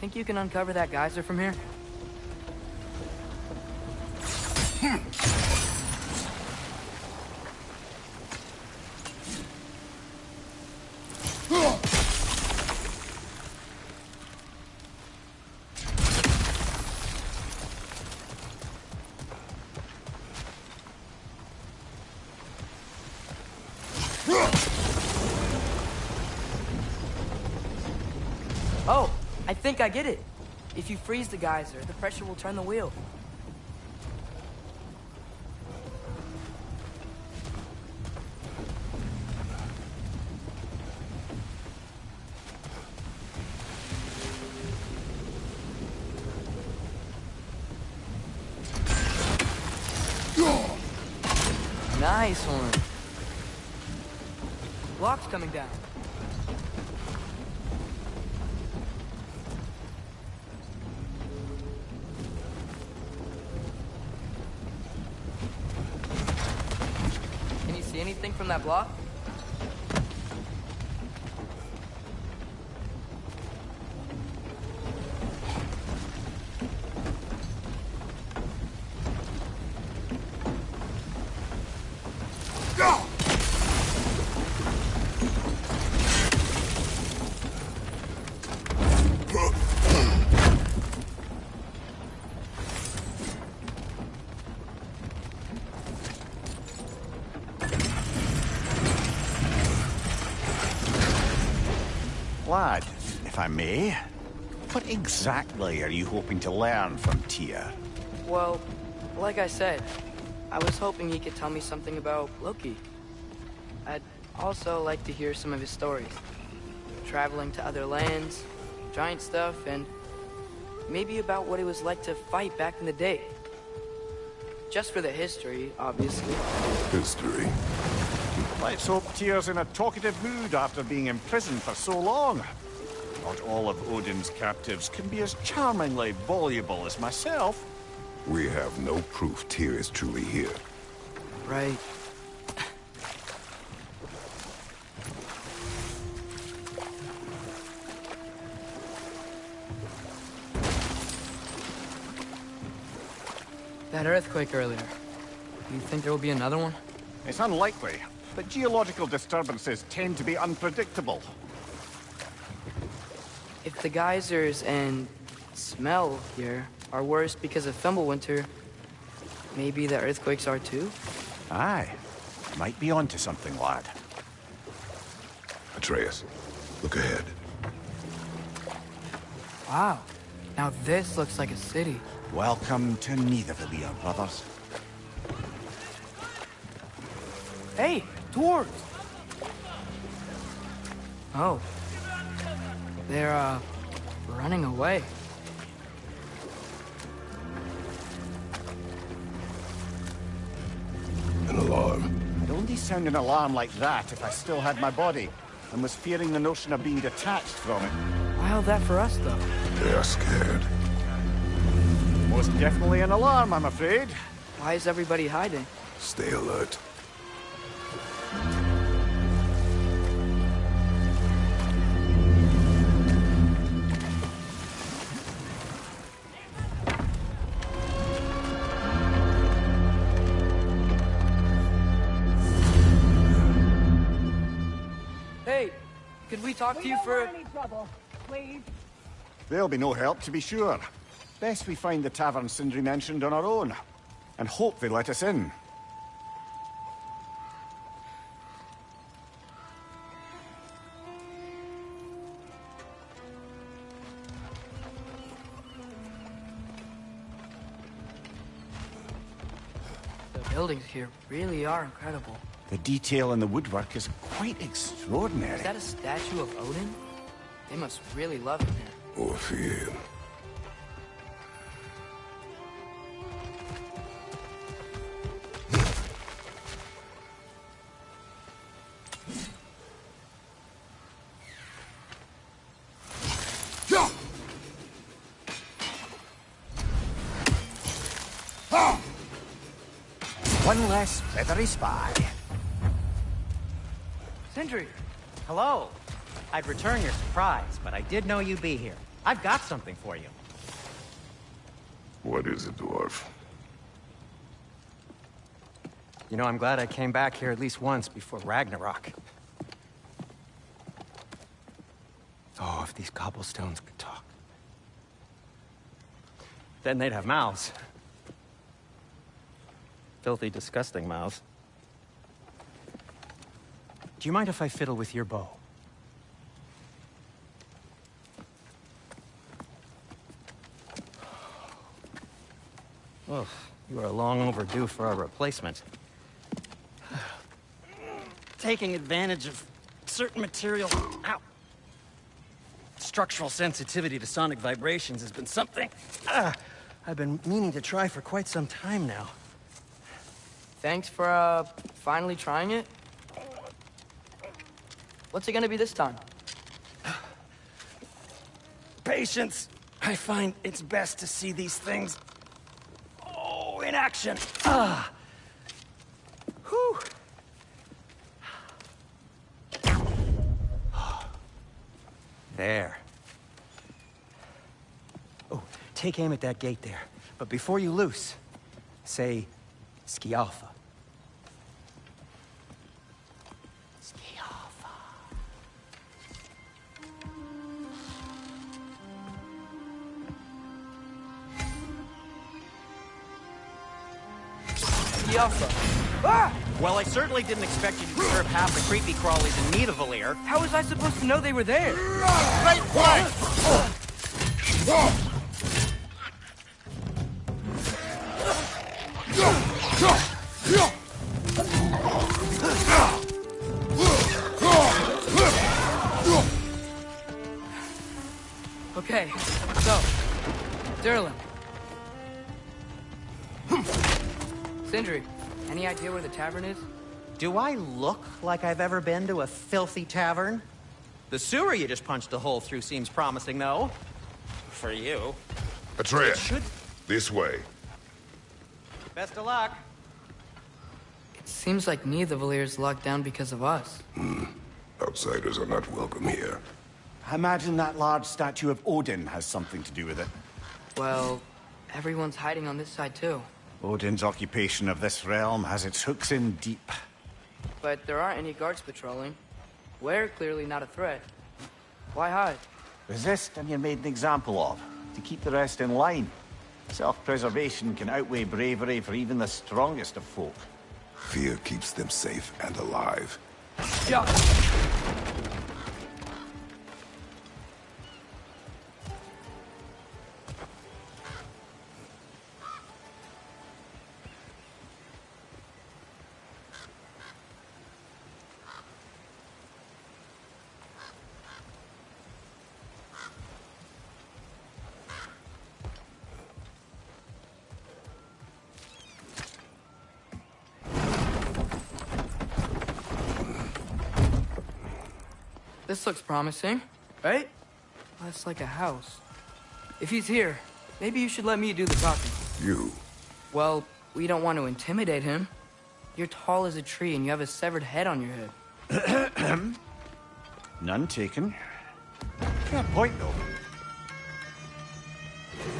think you can uncover that geyser from here? Oh, I think I get it. If you freeze the geyser, the pressure will turn the wheel. Nice one. Block's coming down. Can you see anything from that block? Lad, if I may, what exactly are you hoping to learn from Tyr? Well, like I said, I was hoping he could tell me something about Loki. I'd also like to hear some of his stories. Traveling to other lands, giant stuff, and maybe about what it was like to fight back in the day. Just for the history, obviously. History. Let's hope Tyr's in a talkative mood after being imprisoned for so long. Not all of Odin's captives can be as charmingly voluble as myself. We have no proof Tyr is truly here. Right. That earthquake earlier. Do you think there will be another one? It's unlikely, but geological disturbances tend to be unpredictable. If the geysers and smell here are worse because of Fimbulwinter, maybe the earthquakes are too? Aye. Might be onto something, lad. Atreus, look ahead. Wow. Now this looks like a city. Welcome to Nidavellir, brothers. Hey, dwarves! Oh. They're, running away. An alarm. I'd only sound an alarm like that if I still had my body, and was fearing the notion of being detached from it. Why all that for us, though? They are scared. Most definitely an alarm, I'm afraid. Why is everybody hiding? Stay alert. Hey, could we talk to you for... any trouble, please. There'll be no help, to be sure. Best we find the tavern Sindri mentioned on our own, and hope they let us in. The buildings here really are incredible. The detail in the woodwork is quite extraordinary. Is that a statue of Odin? They must really love him here. Or fear him. One less feathery spy. Sindri! Hello. I'd return your surprise, but I did know you'd be here. I've got something for you. What is it, dwarf? You know, I'm glad I came back here at least once before Ragnarok. Oh, if these cobblestones could talk. Then they'd have mouths. Filthy, disgusting mouths. Do you mind if I fiddle with your bow? Oh, you are long overdue for a replacement. Taking advantage of certain material. Ow. Structural sensitivity to sonic vibrations has been something I've been meaning to try for quite some time now. Thanks for, finally trying it. What's it gonna be this time? Patience. I find it's best to see these things, in action. Whew. There. Oh, take aim at that gate there. But before you loose, say, Skialfa. Skialfa. Yalfa. Ah! Well, I certainly didn't expect you to serve half the creepy crawlies in Nidavellir. How was I supposed to know they were there? Right flank! Okay, so, Derlin. Sindri, any idea where the tavern is? Do I look like I've ever been to a filthy tavern? The sewer you just punched a hole through seems promising, though. For you. Atreus, Should... this way. Best of luck. It seems like Nidavellir locked down because of us. Outsiders are not welcome here. I imagine that large statue of Odin has something to do with it. Well, everyone's hiding on this side too. Odin's occupation of this realm has its hooks in deep. But there aren't any guards patrolling. We're clearly not a threat. Why hide? Resist and you're made an example of, to keep the rest in line. Self-preservation can outweigh bravery for even the strongest of folk. Fear keeps them safe and alive. Yeah. This looks promising, right? That's like a house. If he's here, maybe you should let me do the talking. You? Well, we don't want to intimidate him. You're tall as a tree and you have a severed head on your head. None taken. Fair point, though.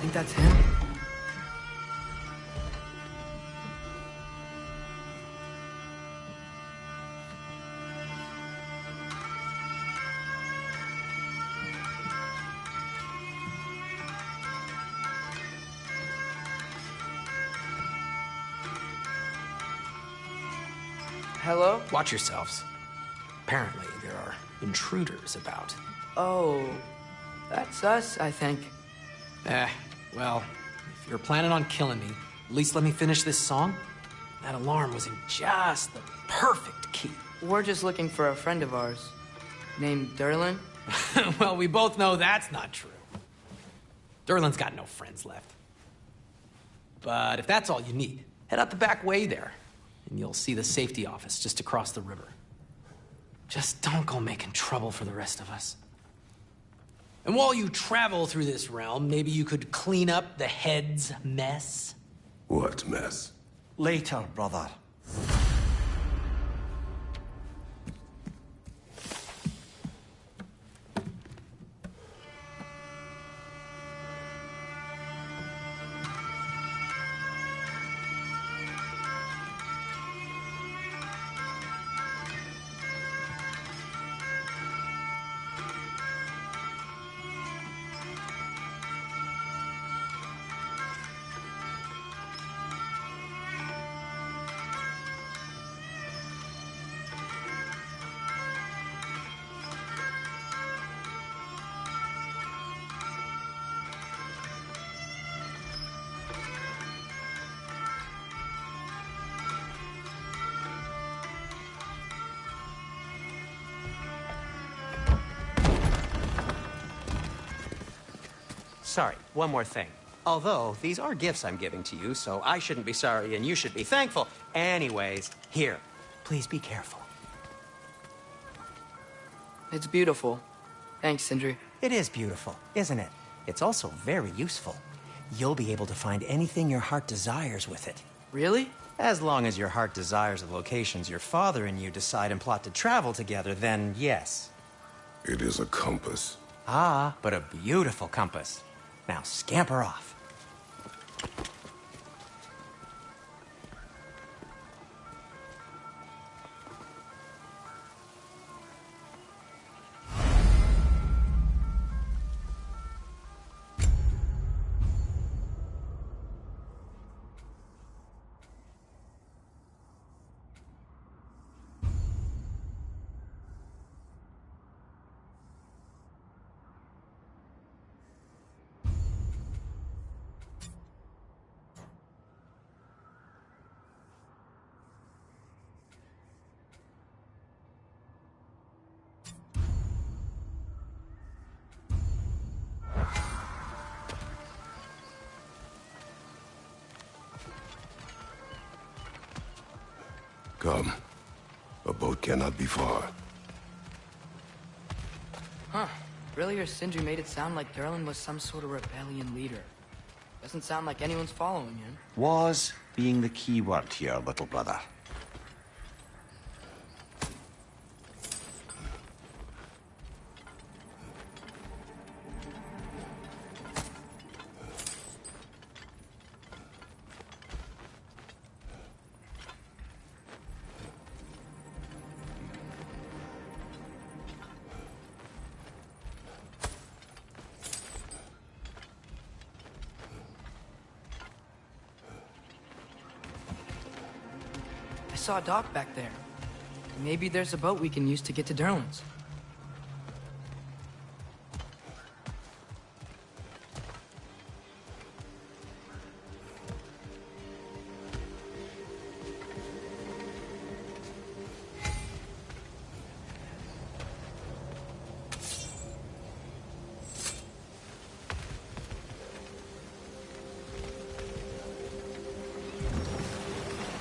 Think that's him? Hello? Watch yourselves. Apparently, there are intruders about. Oh, that's us, I think. Well, if you're planning on killing me, at least let me finish this song. That alarm was in just the perfect key. We're just looking for a friend of ours, named Derlin. Well, we both know that's not true. Derlin's got no friends left. But if that's all you need, head out the back way there, and you'll see the safety office just across the river. Just don't go making trouble for the rest of us. And while you travel through this realm, maybe you could clean up the head's mess? What mess? Later, brother. sorry, one more thing. Although, these are gifts I'm giving to you, so I shouldn't be sorry and you should be thankful. Anyways, here, please be careful. It's beautiful. Thanks, Sindri. It is beautiful, isn't it? It's also very useful. You'll be able to find anything your heart desires with it. Really? As long as your heart desires the locations your father and you decide and plot to travel together, then yes. It is a compass. Ah, but a beautiful compass. Now scamper off. Come. A boat cannot be far. Huh. Earlier, Sindri made it sound like Durlin was some sort of rebellion leader. Doesn't sound like anyone's following him. Was being the key word here, little brother. I saw a dock back there. Maybe there's a boat we can use to get to Durlin's.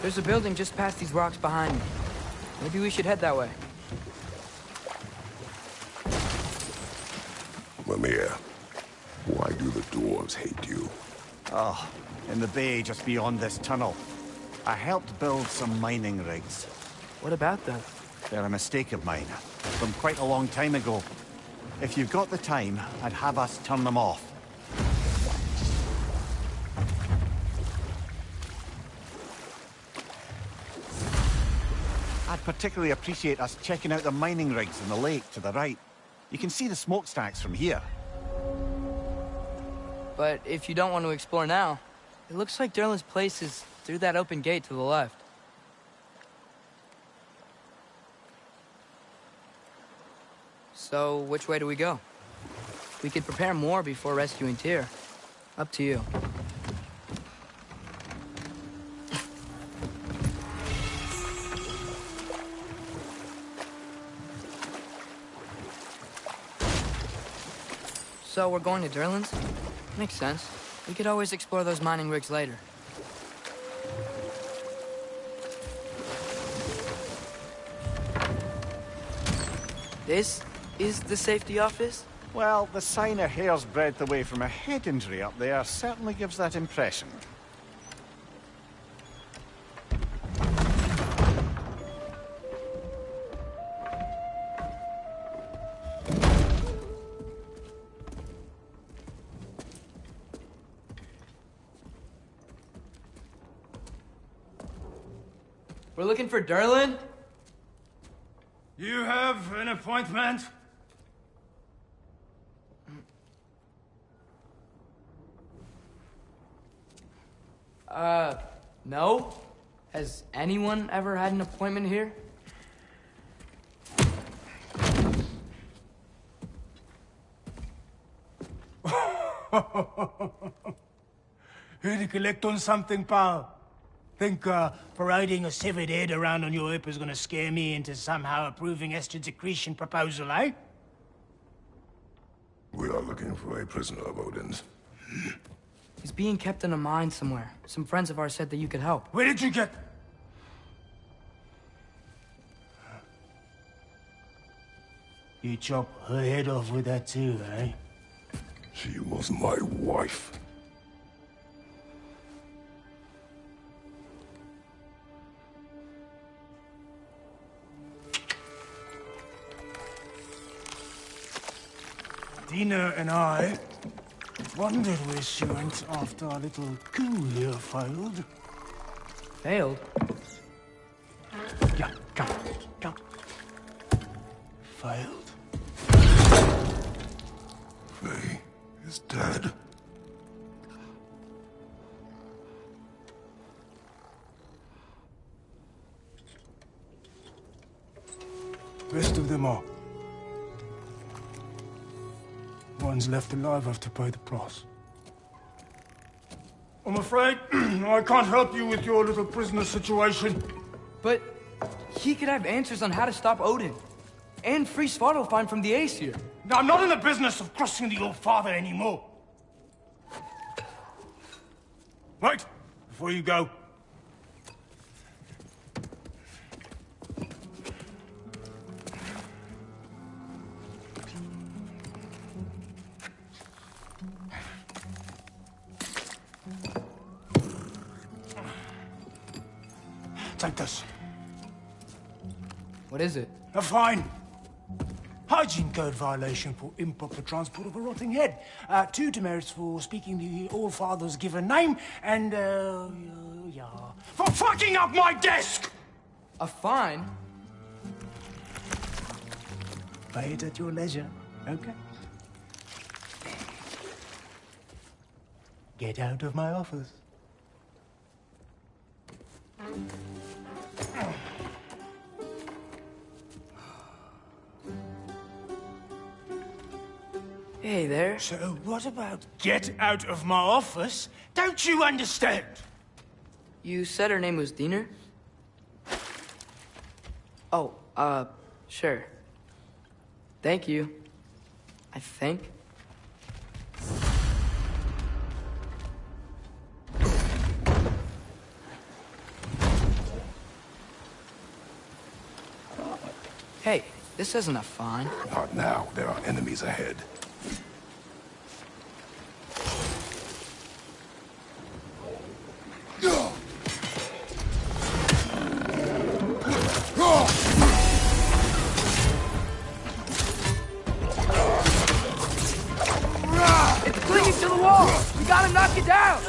There's a building just past these rocks behind me. Maybe we should head that way. Mimir, why do the dwarves hate you? Oh, in the bay just beyond this tunnel. I helped build some mining rigs. What about them? They're a mistake of mine, from quite a long time ago. If you've got the time, I'd have us turn them off. I'd particularly appreciate us checking out the mining rigs in the lake to the right. You can see the smokestacks from here. But if you don't want to explore now, it looks like Durlin's place is through that open gate to the left. So, which way do we go? We could prepare more before rescuing Tyr. Up to you. So we're going to Durlin's? Makes sense. We could always explore those mining rigs later. This is the safety office? Well, the sign a hair's breadth away from a head injury up there certainly gives that impression. We're looking for Durlin? You have an appointment? No. Has anyone ever had an appointment here? Here to collect on something, pal? Think, parading a severed head around on your hip is gonna scare me into somehow approving Esther's accretion proposal, eh? We are looking for a prisoner of Odin's. He's being kept in a mine somewhere. Some friends of ours said that you could help. Where did you get... You chop her head off with that too, eh? She was my wife. Dina and I wondered where she went after our little coup here failed. Failed? Yeah, come. Failed. Faye is dead. Rest of them are. Ones left alive have to pay the price. I'm afraid I can't help you with your little prisoner situation. But he could have answers on how to stop Odin. And free Svartalfheim from the Aesir. Now, I'm not in the business of crossing the old father anymore. Right, before you go. Take this. What is it? A fine. Hygiene code violation for improper transport of a rotting head. 2 demerits for speaking the All-Father's given name, and, yeah... For fucking up my desk! A fine? Pay it at your leisure, okay? Get out of my office. Hey there. So what about get out of my office? Don't you understand? You said her name was Diener? Oh, sure. Thank you. I think. Hey, this isn't a fine. Not now. There are enemies ahead. It's clinging to the wall! We gotta knock it down!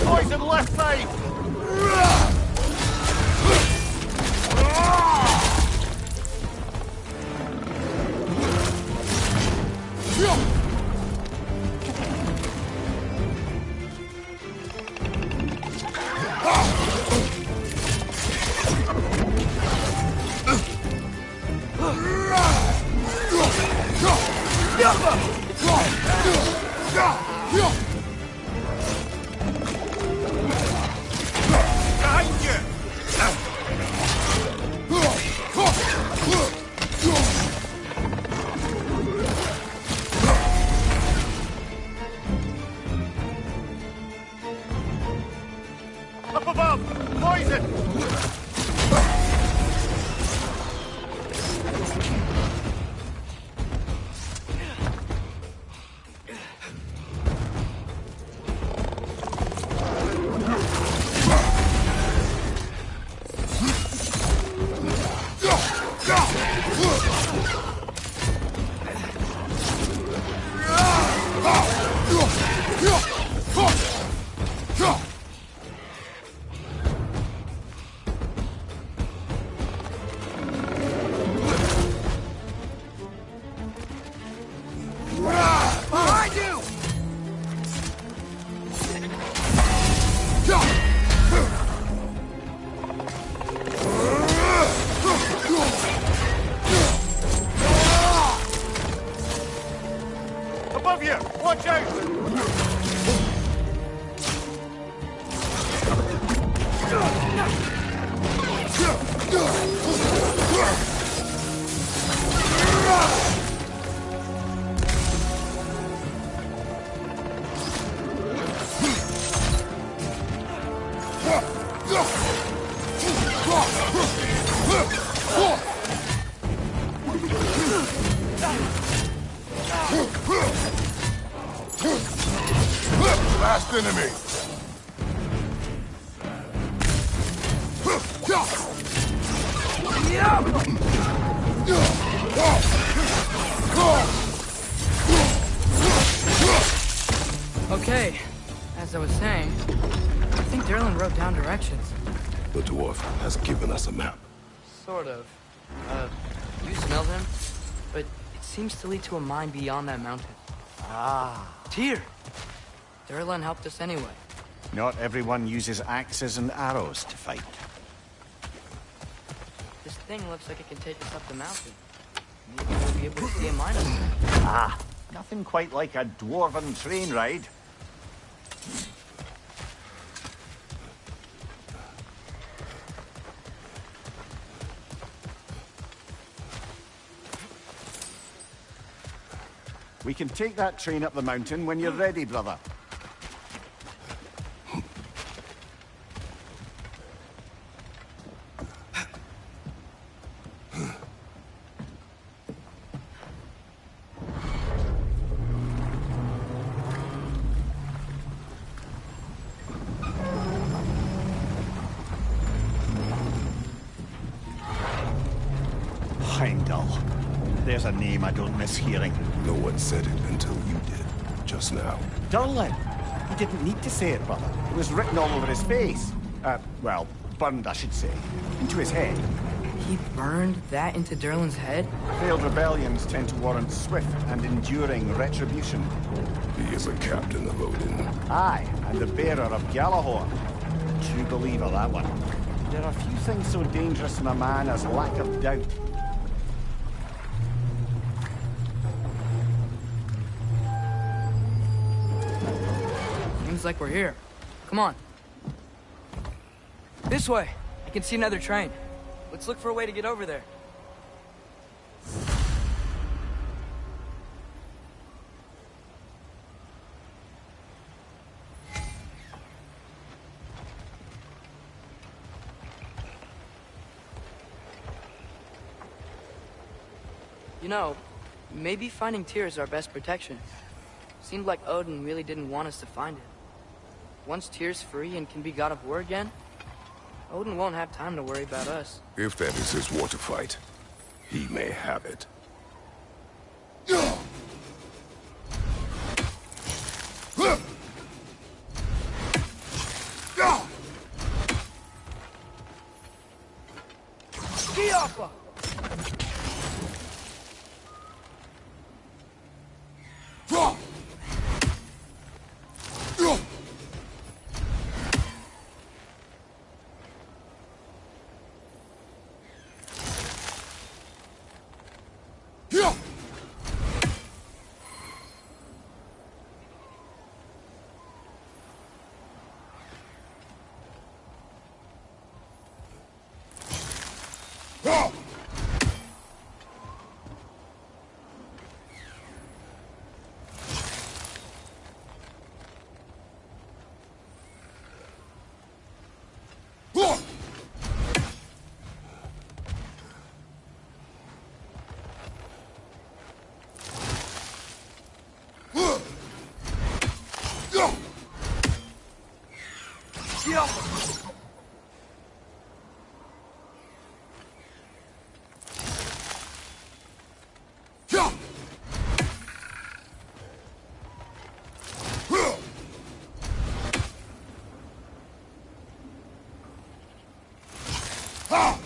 Poison left side! Up above! Poison! Behind you! Above you! Watch out! Last enemy. Okay, as I was saying, I think Derlin wrote down directions. The dwarf has given us a map. Sort of. You smelled him? But it seems to lead to a mine beyond that mountain. Ah. Tyr! Derlin helped us anyway. Not everyone uses axes and arrows to fight. This thing looks like it can take us up the mountain. Maybe we'll be able to see a mine up there. Ah, nothing quite like a dwarven train ride. We can take that train up the mountain when you're ready, brother. Heimdall. There's a name I don't miss hearing. No one said it until you did, just now. Durlin! He didn't need to say it, brother. It was written all over his face. Well, burned, I should say. Into his head. He burned that into Derlin's head? Failed rebellions tend to warrant swift and enduring retribution. He is a captain of Odin. Aye, and the bearer of Gjallarhorn. True believer, that one. There are few things so dangerous in a man as lack of doubt. Seems like we're here. Come on. This way. I can see another train. Let's look for a way to get over there. You know, maybe finding Tyr is our best protection. Seemed like Odin really didn't want us to find it. Once Tyr's free and can be god of war again, Odin won't have time to worry about us. If that is his war to fight, he may have it. Skioppa! Ah!